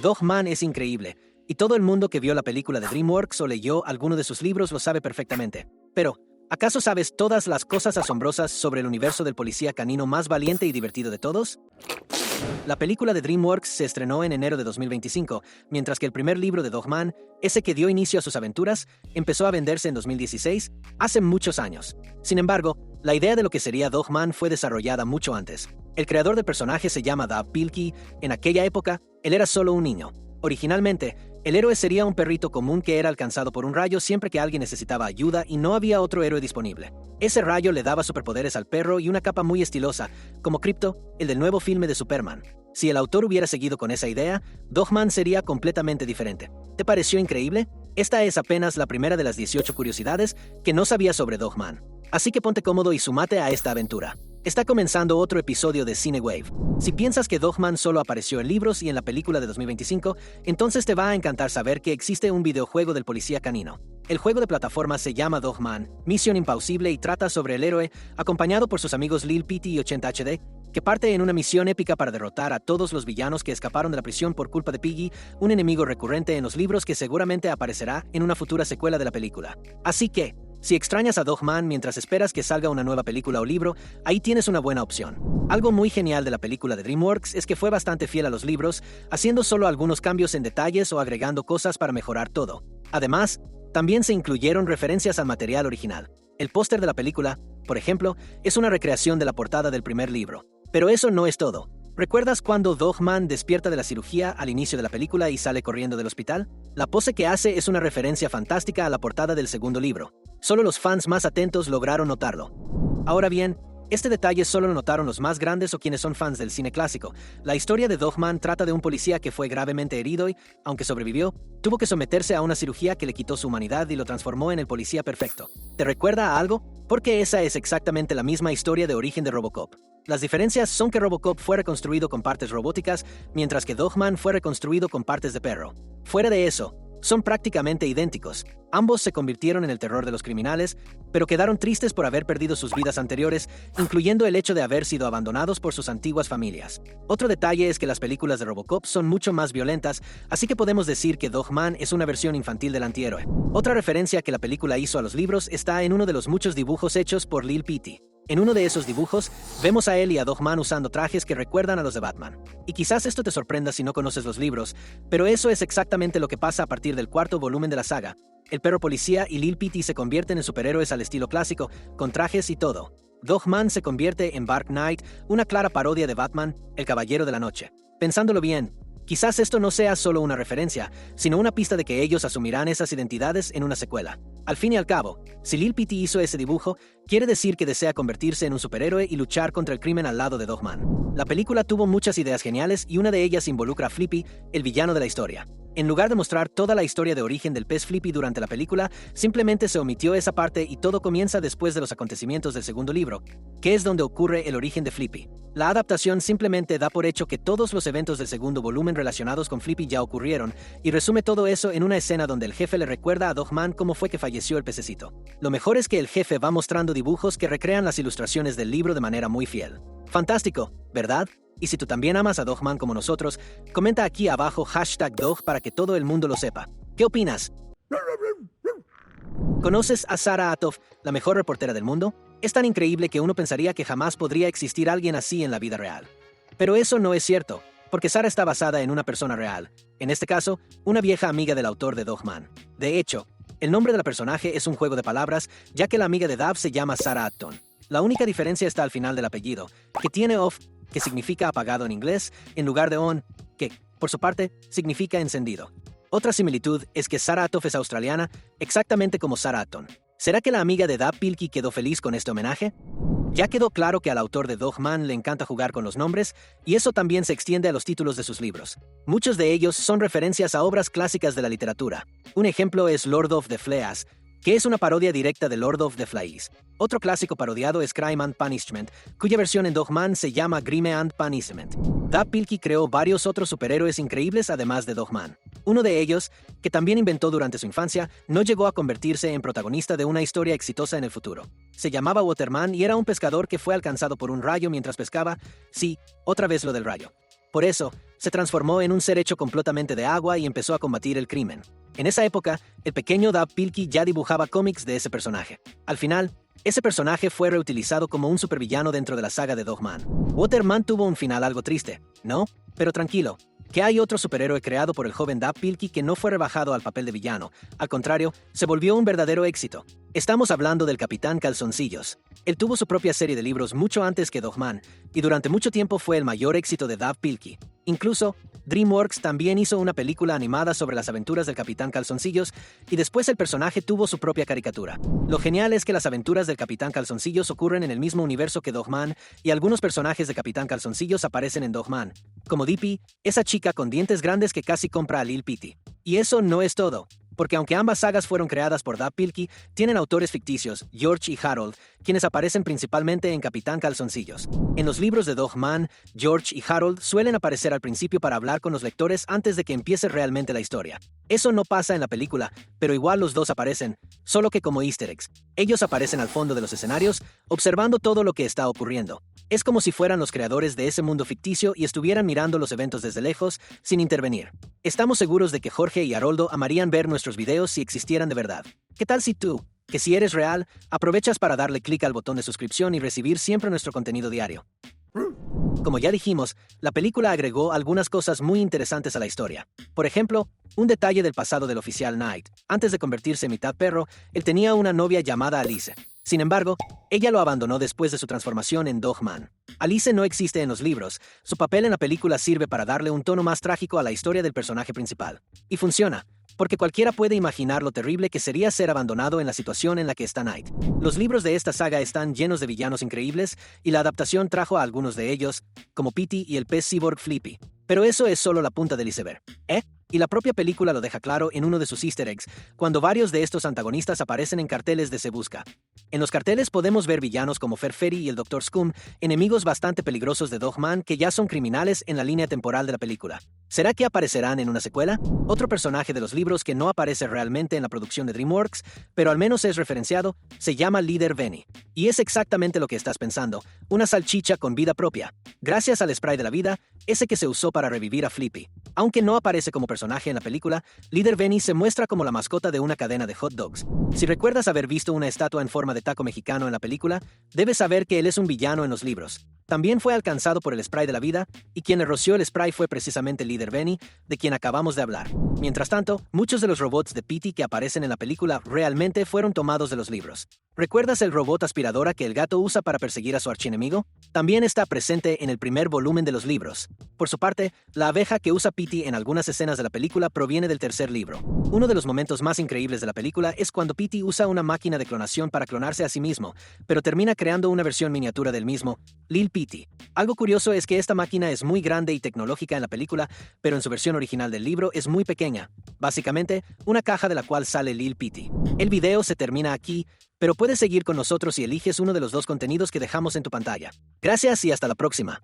Dogman es increíble, y todo el mundo que vio la película de DreamWorks o leyó alguno de sus libros lo sabe perfectamente. Pero, ¿acaso sabes todas las cosas asombrosas sobre el universo del policía canino más valiente y divertido de todos? La película de DreamWorks se estrenó en enero de 2025, mientras que el primer libro de Dogman, ese que dio inicio a sus aventuras, empezó a venderse en 2016, hace muchos años. Sin embargo, la idea de lo que sería Dogman fue desarrollada mucho antes. El creador del personaje se llama Dav Pilkey. En aquella época, él era solo un niño. Originalmente, el héroe sería un perrito común que era alcanzado por un rayo siempre que alguien necesitaba ayuda y no había otro héroe disponible. Ese rayo le daba superpoderes al perro y una capa muy estilosa, como Krypto, el del nuevo filme de Superman. Si el autor hubiera seguido con esa idea, Dogman sería completamente diferente. ¿Te pareció increíble? Esta es apenas la primera de las 18 curiosidades que no sabías sobre Dogman. Así que ponte cómodo y súmate a esta aventura. Está comenzando otro episodio de Cinewave. Si piensas que Dogman solo apareció en libros y en la película de 2025, entonces te va a encantar saber que existe un videojuego del policía canino. El juego de plataforma se llama Dogman, Misión Imposible y trata sobre el héroe, acompañado por sus amigos Lil Petey y 80HD, que parte en una misión épica para derrotar a todos los villanos que escaparon de la prisión por culpa de Piggy, un enemigo recurrente en los libros que seguramente aparecerá en una futura secuela de la película. Así que, si extrañas a Dogman mientras esperas que salga una nueva película o libro, ahí tienes una buena opción. Algo muy genial de la película de DreamWorks es que fue bastante fiel a los libros, haciendo solo algunos cambios en detalles o agregando cosas para mejorar todo. Además, también se incluyeron referencias al material original. El póster de la película, por ejemplo, es una recreación de la portada del primer libro. Pero eso no es todo. ¿Recuerdas cuando Dogman despierta de la cirugía al inicio de la película y sale corriendo del hospital? La pose que hace es una referencia fantástica a la portada del segundo libro. Solo los fans más atentos lograron notarlo. Ahora bien, este detalle solo lo notaron los más grandes o quienes son fans del cine clásico. La historia de Dogman trata de un policía que fue gravemente herido y, aunque sobrevivió, tuvo que someterse a una cirugía que le quitó su humanidad y lo transformó en el policía perfecto. ¿Te recuerda a algo? Porque esa es exactamente la misma historia de origen de RoboCop. Las diferencias son que RoboCop fue reconstruido con partes robóticas, mientras que Dogman fue reconstruido con partes de perro. Fuera de eso, son prácticamente idénticos. Ambos se convirtieron en el terror de los criminales, pero quedaron tristes por haber perdido sus vidas anteriores, incluyendo el hecho de haber sido abandonados por sus antiguas familias. Otro detalle es que las películas de RoboCop son mucho más violentas, así que podemos decir que Dogman es una versión infantil del antihéroe. Otra referencia que la película hizo a los libros está en uno de los muchos dibujos hechos por Lil Petey. En uno de esos dibujos, vemos a él y a Dogman usando trajes que recuerdan a los de Batman. Y quizás esto te sorprenda si no conoces los libros, pero eso es exactamente lo que pasa a partir del cuarto volumen de la saga. El perro policía y Lil Petey se convierten en superhéroes al estilo clásico, con trajes y todo. Dogman se convierte en Dark Knight, una clara parodia de Batman, el Caballero de la Noche. Pensándolo bien, quizás esto no sea solo una referencia, sino una pista de que ellos asumirán esas identidades en una secuela. Al fin y al cabo, si Lil Petey hizo ese dibujo, quiere decir que desea convertirse en un superhéroe y luchar contra el crimen al lado de Dogman. La película tuvo muchas ideas geniales y una de ellas involucra a Flippy, el villano de la historia. En lugar de mostrar toda la historia de origen del pez Flippy durante la película, simplemente se omitió esa parte y todo comienza después de los acontecimientos del segundo libro, que es donde ocurre el origen de Flippy. La adaptación simplemente da por hecho que todos los eventos del segundo volumen relacionados con Flippy ya ocurrieron, y resume todo eso en una escena donde el jefe le recuerda a Dogman cómo fue que falleció el pececito. Lo mejor es que el jefe va mostrando dibujos que recrean las ilustraciones del libro de manera muy fiel. Fantástico, ¿verdad? Y si tú también amas a Dogman como nosotros, comenta aquí abajo #Dog para que todo el mundo lo sepa. ¿Qué opinas? ¿Conoces a Sarah Atoff, la mejor reportera del mundo? Es tan increíble que uno pensaría que jamás podría existir alguien así en la vida real. Pero eso no es cierto, porque Sarah está basada en una persona real, en este caso, una vieja amiga del autor de Dogman. De hecho, el nombre de la personaje es un juego de palabras, ya que la amiga de Dav se llama Sarah Acton. La única diferencia está al final del apellido, que tiene off, que significa apagado en inglés, en lugar de on, que, por su parte, significa encendido. Otra similitud es que Sarah Atoff es australiana, exactamente como Sarah Acton. ¿Será que la amiga de Dav Pilkey quedó feliz con este homenaje? Ya quedó claro que al autor de Dogman le encanta jugar con los nombres, y eso también se extiende a los títulos de sus libros. Muchos de ellos son referencias a obras clásicas de la literatura. Un ejemplo es Lord of the Fleas, que es una parodia directa de Lord of the Flies. Otro clásico parodiado es Crime and Punishment, cuya versión en Dogman se llama Crime and Punishment. Dav Pilkey creó varios otros superhéroes increíbles además de Dogman. Uno de ellos, que también inventó durante su infancia, no llegó a convertirse en protagonista de una historia exitosa en el futuro. Se llamaba Waterman y era un pescador que fue alcanzado por un rayo mientras pescaba. Sí, otra vez lo del rayo. Por eso, se transformó en un ser hecho completamente de agua y empezó a combatir el crimen. En esa época, el pequeño Dav Pilkey ya dibujaba cómics de ese personaje. Al final, ese personaje fue reutilizado como un supervillano dentro de la saga de Dogman. Waterman tuvo un final algo triste, ¿no? Pero tranquilo, que hay otro superhéroe creado por el joven Dav Pilkey que no fue rebajado al papel de villano. Al contrario, se volvió un verdadero éxito. Estamos hablando del Capitán Calzoncillos. Él tuvo su propia serie de libros mucho antes que Dogman, y durante mucho tiempo fue el mayor éxito de Dav Pilkey. Incluso, DreamWorks también hizo una película animada sobre las aventuras del Capitán Calzoncillos, y después el personaje tuvo su propia caricatura. Lo genial es que las aventuras del Capitán Calzoncillos ocurren en el mismo universo que Dogman, y algunos personajes de Capitán Calzoncillos aparecen en Dogman, como Dippy, esa chica con dientes grandes que casi compra a Lil Petey. Y eso no es todo, porque aunque ambas sagas fueron creadas por Dav Pilkey, tienen autores ficticios, George y Harold, quienes aparecen principalmente en Capitán Calzoncillos. En los libros de Dogman, George y Harold suelen aparecer al principio para hablar con los lectores antes de que empiece realmente la historia. Eso no pasa en la película, pero igual los dos aparecen, solo que como easter eggs. Ellos aparecen al fondo de los escenarios, observando todo lo que está ocurriendo. Es como si fueran los creadores de ese mundo ficticio y estuvieran mirando los eventos desde lejos, sin intervenir. Estamos seguros de que Jorge y Haroldo amarían ver nuestros videos si existieran de verdad. ¿Qué tal si tú, que si eres real, aprovechas para darle clic al botón de suscripción y recibir siempre nuestro contenido diario? Como ya dijimos, la película agregó algunas cosas muy interesantes a la historia. Por ejemplo, un detalle del pasado del oficial Knight. Antes de convertirse en mitad perro, él tenía una novia llamada Alice. Sin embargo, ella lo abandonó después de su transformación en Dogman. Alice no existe en los libros. Su papel en la película sirve para darle un tono más trágico a la historia del personaje principal. Y funciona, porque cualquiera puede imaginar lo terrible que sería ser abandonado en la situación en la que está Knight. Los libros de esta saga están llenos de villanos increíbles, y la adaptación trajo a algunos de ellos, como Petey y el pez cyborg Flippy. Pero eso es solo la punta del iceberg, Y la propia película lo deja claro en uno de sus easter eggs, cuando varios de estos antagonistas aparecen en carteles de Se Busca. En los carteles podemos ver villanos como Ferferi y el Dr. Scum, enemigos bastante peligrosos de Dogman que ya son criminales en la línea temporal de la película. ¿Será que aparecerán en una secuela? Otro personaje de los libros que no aparece realmente en la producción de DreamWorks, pero al menos es referenciado, se llama Líder Benny. Y es exactamente lo que estás pensando, una salchicha con vida propia. Gracias al spray de la vida, ese que se usó para revivir a Flippy. Aunque no aparece como personaje en la película, Líder Benny se muestra como la mascota de una cadena de hot dogs. Si recuerdas haber visto una estatua en forma de taco mexicano en la película, debes saber que él es un villano en los libros. También fue alcanzado por el spray de la vida, y quien le roció el spray fue precisamente Líder Benny, de quien acabamos de hablar. Mientras tanto, muchos de los robots de Petey que aparecen en la película realmente fueron tomados de los libros. ¿Recuerdas el robot aspiradora que el gato usa para perseguir a su archienemigo? También está presente en el primer volumen de los libros. Por su parte, la abeja que usa Petey en algunas escenas de la película proviene del tercer libro. Uno de los momentos más increíbles de la película es cuando Petey usa una máquina de clonación para clonarse a sí mismo, pero termina creando una versión miniatura del mismo, Lil Petey. Algo curioso es que esta máquina es muy grande y tecnológica en la película, pero en su versión original del libro es muy pequeña. Básicamente, una caja de la cual sale Lil Petey. El video se termina aquí, pero puedes seguir con nosotros si eliges uno de los dos contenidos que dejamos en tu pantalla. Gracias y hasta la próxima.